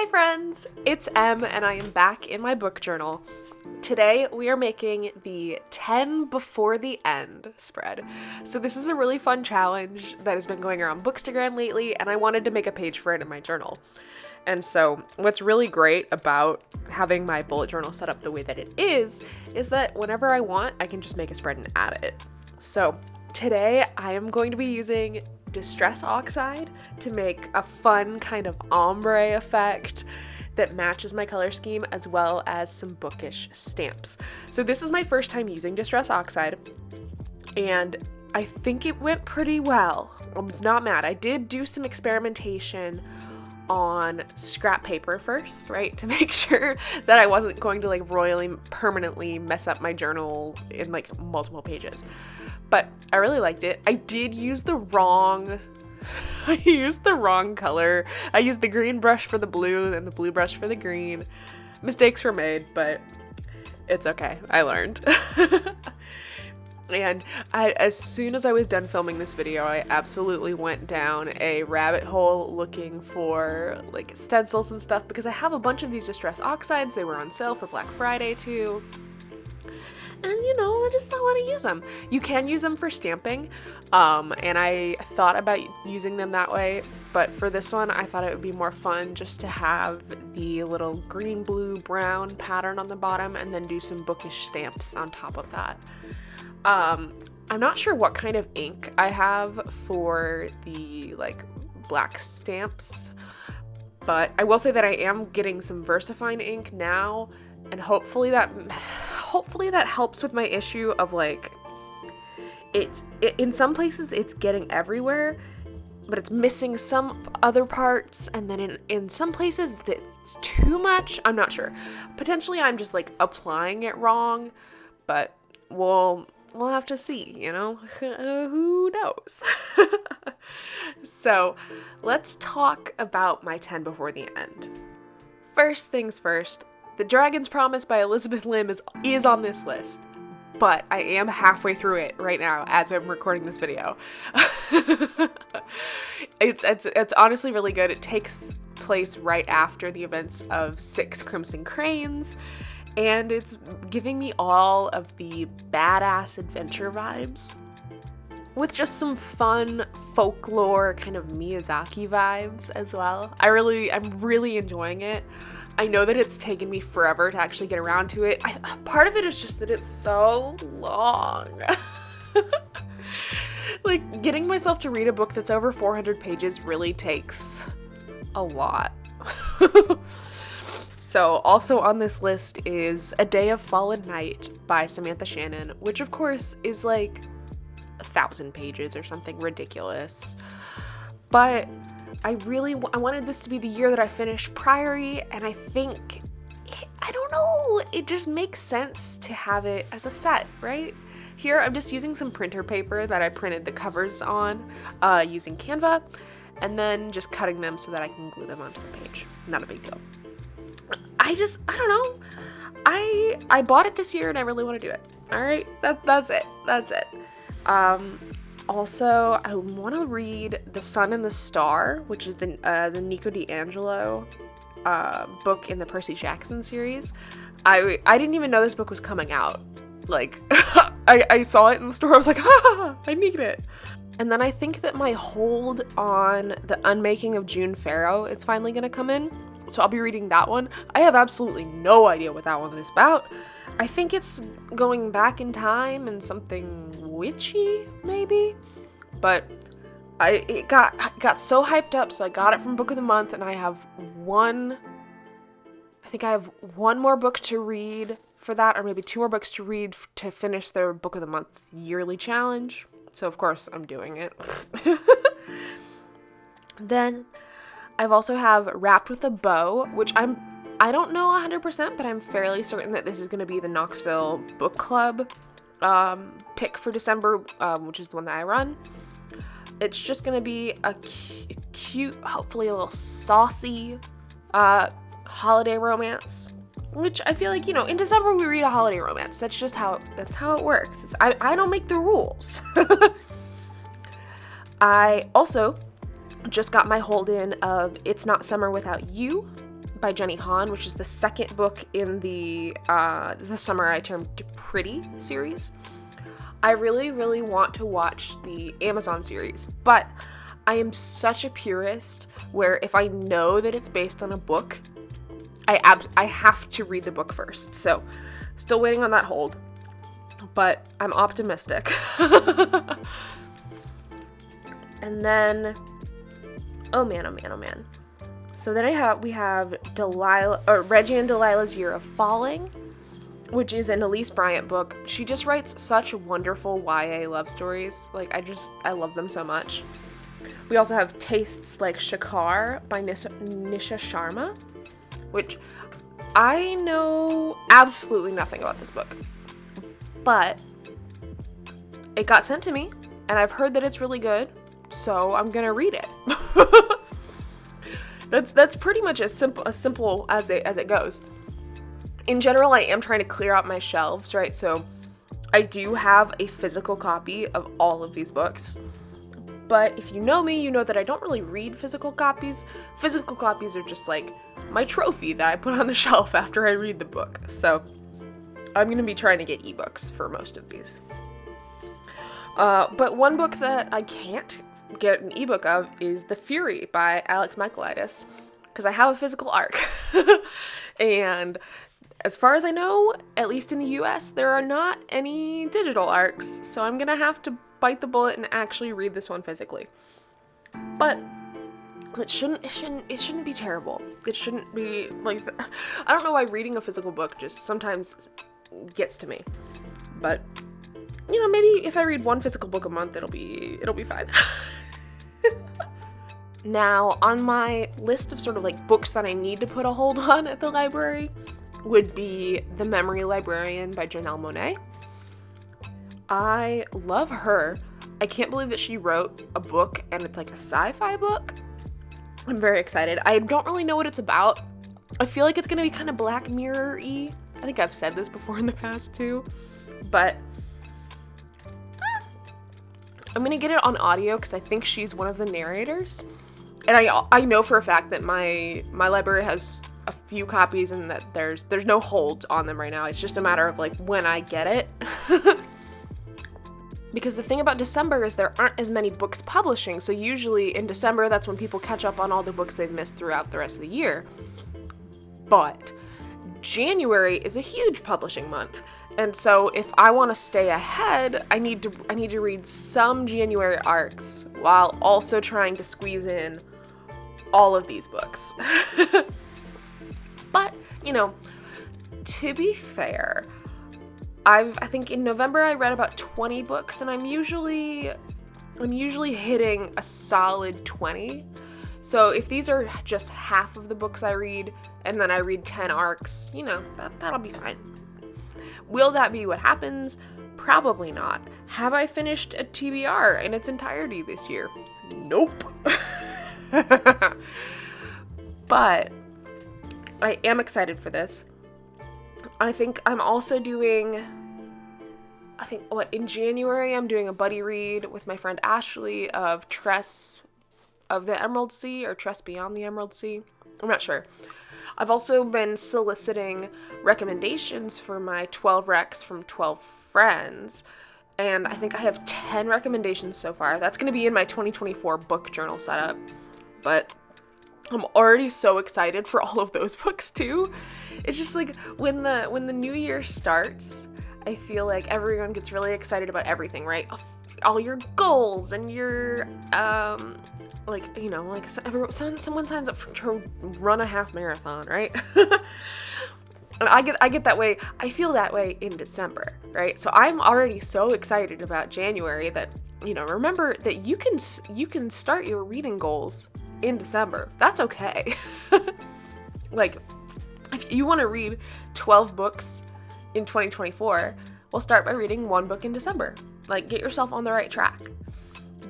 Hi friends, it's Em and I am back in my book journal. Today we are making the 10 before the end spread. So this is a really fun challenge that has been going around Bookstagram lately and I wanted to make a page for it in my journal. And so what's really great about having my bullet journal set up the way that it is that whenever I want, I can just make a spread and add it. So today I am going to be using Distress Oxide to make a fun kind of ombre effect that matches my color scheme, as well as some bookish stamps. So this is my first time using Distress Oxide and I think it went pretty well. I was not mad. I did do some experimentation on scrap paper first, right? To make sure that I wasn't going to like royally permanently mess up my journal in like multiple pages. But I really liked it. I did use the wrong color. I used the green brush for the blue and the blue brush for the green. Mistakes were made, but it's okay. I learned. And as soon as I was done filming this video, I absolutely went down a rabbit hole looking for like stencils and stuff because I have a bunch of these Distress Oxides. They were on sale for Black Friday too. And you know, I just don't want to use them. You can use them for stamping, and I thought about using them that way, but for this one I thought it would be more fun just to have the little green, blue, brown pattern on the bottom and then do some bookish stamps on top of that. I'm not sure what kind of ink I have for the like black stamps, but I will say that I am getting some VersaFine ink now, and hopefully that helps with my issue of like in some places it's getting everywhere, but it's missing some other parts, and then in some places it's too much. I'm not sure. Potentially I'm just like applying it wrong, but we'll have to see, you know? Who knows? So let's talk about my 10 before the end. First things first, The Dragon's Promise by Elizabeth Lim is on this list, but I am halfway through it right now as I'm recording this video. It's honestly really good. It takes place right after the events of Six Crimson Cranes, and it's giving me all of the badass adventure vibes with just some fun folklore kind of Miyazaki vibes as well. I'm really enjoying it. I know that it's taken me forever to actually get around to it. Part of it is just that it's so long. Like, getting myself to read a book that's over 400 pages really takes a lot. So also on this list is A Day of Fallen Night by Samantha Shannon, which of course is like 1,000 pages or something ridiculous. But I wanted this to be the year that I finished Priory, and I think, I don't know, it just makes sense to have it as a set, right? Here I'm just using some printer paper that I printed the covers on using Canva, and then just cutting them so that I can glue them onto the page. Not a big deal. I don't know. I bought it this year and I really want to do it. All right, that's it. Also, I want to read The Sun and the Star, which is the Nico D'Angelo book in the Percy Jackson series. I didn't even know this book was coming out. Like, I saw it in the store. I was like, I need it. And then I think that my hold on The Unmaking of June Farrow is finally going to come in. So I'll be reading that one. I have absolutely no idea what that one is about. I think it's going back in time and something witchy, maybe? But it got so hyped up, so I got it from Book of the Month, and I have one more book to read for that, or maybe 2 more books to read to finish their Book of the Month yearly challenge. So of course I'm doing it. Then I've also have Wrapped with a Bow, which I don't know 100%, but I'm fairly certain that this is going to be the Knoxville Book Club pick for December, which is the one that I run. It's just going to be a cute, hopefully a little saucy holiday romance, which I feel like, you know, in December we read a holiday romance. That's how it works. I don't make the rules. I also just got my hold in of It's Not Summer Without You by Jenny Han, which is the second book in the Summer I Turned Pretty series. I really, really want to watch the Amazon series, but I am such a purist where if I know that it's based on a book, I have to read the book first. So, still waiting on that hold, but I'm optimistic. And then, oh man. So then we have Reggie and Delilah's Year of Falling, which is an Elise Bryant book. She just writes such wonderful YA love stories. Like, I love them so much. We also have Tastes Like Shakar by Nisha Sharma, which I know absolutely nothing about this book, but it got sent to me, and I've heard that it's really good, so I'm gonna read it. That's pretty much as simple as it goes. In general, I am trying to clear out my shelves, right? So I do have a physical copy of all of these books. But if you know me, you know that I don't really read physical copies. Physical copies are just like my trophy that I put on the shelf after I read the book. So I'm going to be trying to get ebooks for most of these. But one book that I can't get an ebook of is The Fury by Alex Michaelides, because I have a physical ARC. And as far as I know, at least in the US, there are not any digital ARCs, so I'm going to have to bite the bullet and actually read this one physically. But it shouldn't be terrible. It shouldn't be like, I don't know why reading a physical book just sometimes gets to me. But you know, maybe if I read one physical book a month, it'll be fine. Now, on my list of sort of like books that I need to put a hold on at the library would be The Memory Librarian by Janelle Monáe. I love her. I can't believe that she wrote a book and it's like a sci-fi book. I'm very excited. I don't really know what it's about. I feel like it's gonna be kind of Black Mirror-y. I think I've said this before in the past too, but I'm gonna get it on audio because I think she's one of the narrators. And I know for a fact that my library has a few copies and that there's no hold on them right now. It's just a matter of like when I get it. Because the thing about December is there aren't as many books publishing, so usually in December that's when people catch up on all the books they've missed throughout the rest of the year. But January is a huge publishing month, and so if I want to stay ahead, I need to read some January ARCs while also trying to squeeze in all of these books. But, you know, to be fair, I think in November I read about 20 books, and I'm usually hitting a solid 20. So if these are just half of the books I read, and then I read 10 ARCs, you know, that'll be fine. Will that be what happens? Probably not. Have I finished a TBR in its entirety this year? Nope. But I am excited for this. I think I'm also doing, in January I'm doing a buddy read with my friend Ashley of Tress of the Emerald Sea or Tress Beyond the Emerald Sea. I'm not sure. I've also been soliciting recommendations for my 12 recs from 12 friends, and I think I have 10 recommendations so far. That's going to be in my 2024 book journal setup, but I'm already so excited for all of those books too. It's just like when the new year starts, I feel like everyone gets really excited about everything, right? All your goals and your someone signs up to run a half marathon, right? And I get that way. I feel that way in December, right? So I'm already so excited about January that, you know, remember that you can start your reading goals in December. That's okay. Like, if you want to read 12 books in 2024, well, start by reading one book in December. Like, get yourself on the right track.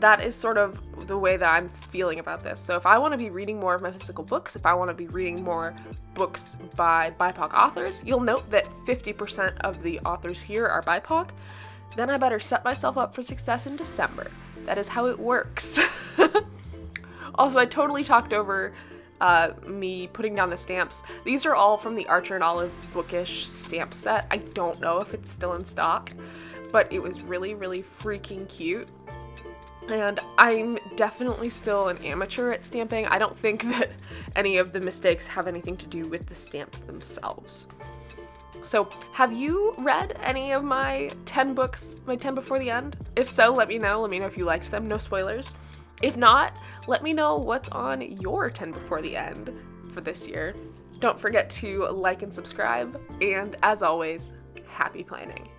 That is sort of the way that I'm feeling about this. So if I want to be reading more of my physical books, if I want to be reading more books by BIPOC authors, you'll note that 50% of the authors here are BIPOC, then I better set myself up for success in December. That is how it works. Also, I totally talked over me putting down the stamps. These are all from the Archer and Olive Bookish stamp set. I don't know if it's still in stock, but it was really, really freaking cute. And I'm definitely still an amateur at stamping. I don't think that any of the mistakes have anything to do with the stamps themselves. So, have you read any of my 10 books, my 10 before the end? If so, let me know. Let me know if you liked them. No spoilers. If not, let me know what's on your 10 before the end for this year. Don't forget to like and subscribe. And as always, happy planning.